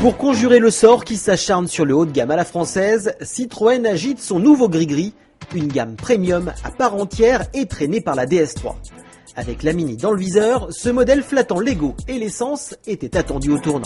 Pour conjurer le sort qui s'acharne sur le haut de gamme à la française, Citroën agite son nouveau gris-gris, une gamme premium à part entière et traînée par la DS3. Avec la Mini dans le viseur, ce modèle flattant l'ego et l'essence était attendu au tournant.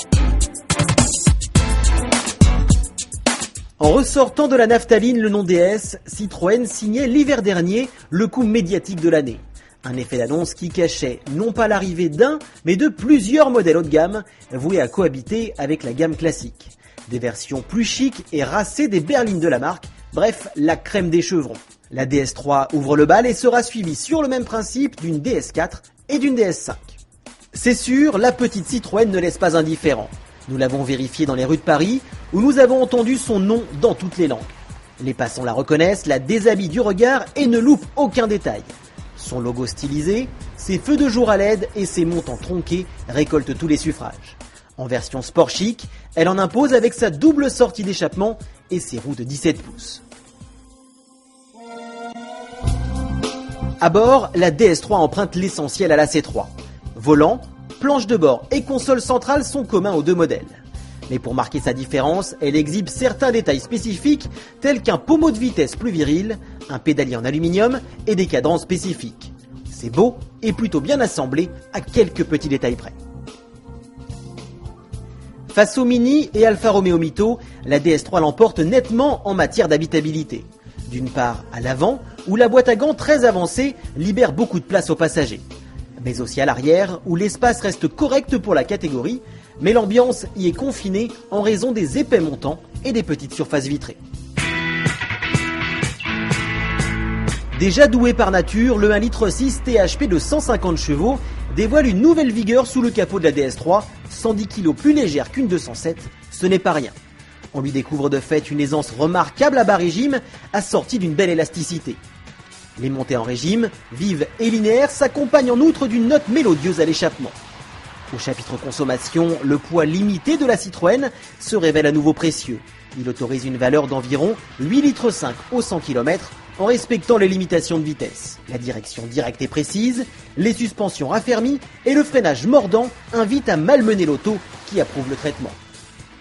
En ressortant de la naphtaline le nom DS, Citroën signait l'hiver dernier le coup médiatique de l'année. Un effet d'annonce qui cachait non pas l'arrivée d'un, mais de plusieurs modèles haut de gamme, voués à cohabiter avec la gamme classique. Des versions plus chic et racées des berlines de la marque, bref, la crème des chevrons. La DS3 ouvre le bal et sera suivie sur le même principe d'une DS4 et d'une DS5. C'est sûr, la petite Citroën ne laisse pas indifférent. Nous l'avons vérifié dans les rues de Paris, où nous avons entendu son nom dans toutes les langues. Les passants la reconnaissent, la déshabillent du regard et ne loupent aucun détail. Son logo stylisé, ses feux de jour à LED et ses montants tronqués récoltent tous les suffrages. En version sport chic, elle en impose avec sa double sortie d'échappement et ses roues de 17 pouces. À bord, la DS3 emprunte l'essentiel à la C3. Volant, planche de bord et console centrale sont communs aux deux modèles. Mais pour marquer sa différence, elle exhibe certains détails spécifiques tels qu'un pommeau de vitesse plus viril, un pédalier en aluminium et des cadrans spécifiques. C'est beau et plutôt bien assemblé à quelques petits détails près. Face au Mini et Alfa Romeo Mito, la DS3 l'emporte nettement en matière d'habitabilité. D'une part à l'avant, où la boîte à gants très avancée libère beaucoup de place aux passagers. Mais aussi à l'arrière, où l'espace reste correct pour la catégorie, mais l'ambiance y est confinée en raison des épais montants et des petites surfaces vitrées. Déjà doué par nature, le 1,6 litre THP de 150 chevaux dévoile une nouvelle vigueur sous le capot de la DS3, 110 kg plus légère qu'une 207, ce n'est pas rien. On lui découvre de fait une aisance remarquable à bas régime, assortie d'une belle élasticité. Les montées en régime, vives et linéaires, s'accompagnent en outre d'une note mélodieuse à l'échappement. Au chapitre consommation, le poids limité de la Citroën se révèle à nouveau précieux. Il autorise une valeur d'environ 8,5 litres au 100 km en respectant les limitations de vitesse. La direction directe et précise, les suspensions raffermies et le freinage mordant invitent à malmener l'auto qui approuve le traitement.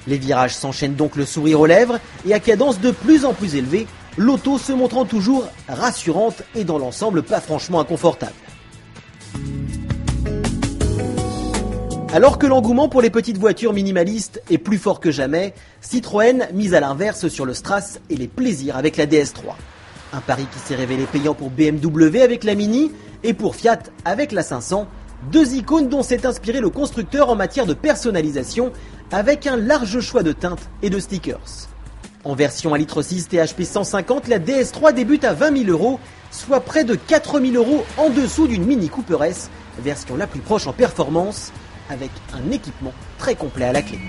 Les virages s'enchaînent donc le sourire aux lèvres et à cadence de plus en plus élevée, l'auto se montrant toujours rassurante et dans l'ensemble pas franchement inconfortable. Alors que l'engouement pour les petites voitures minimalistes est plus fort que jamais, Citroën mise à l'inverse sur le strass et les plaisirs avec la DS3. Un pari qui s'est révélé payant pour BMW avec la Mini et pour Fiat avec la 500, deux icônes dont s'est inspiré le constructeur en matière de personnalisation avec un large choix de teintes et de stickers. En version 1,6 litre THP 150, la DS3 débute à 20 000 €, soit près de 4 000 € en dessous d'une Mini Cooper S, version la plus proche en performance, avec un équipement très complet à la clé.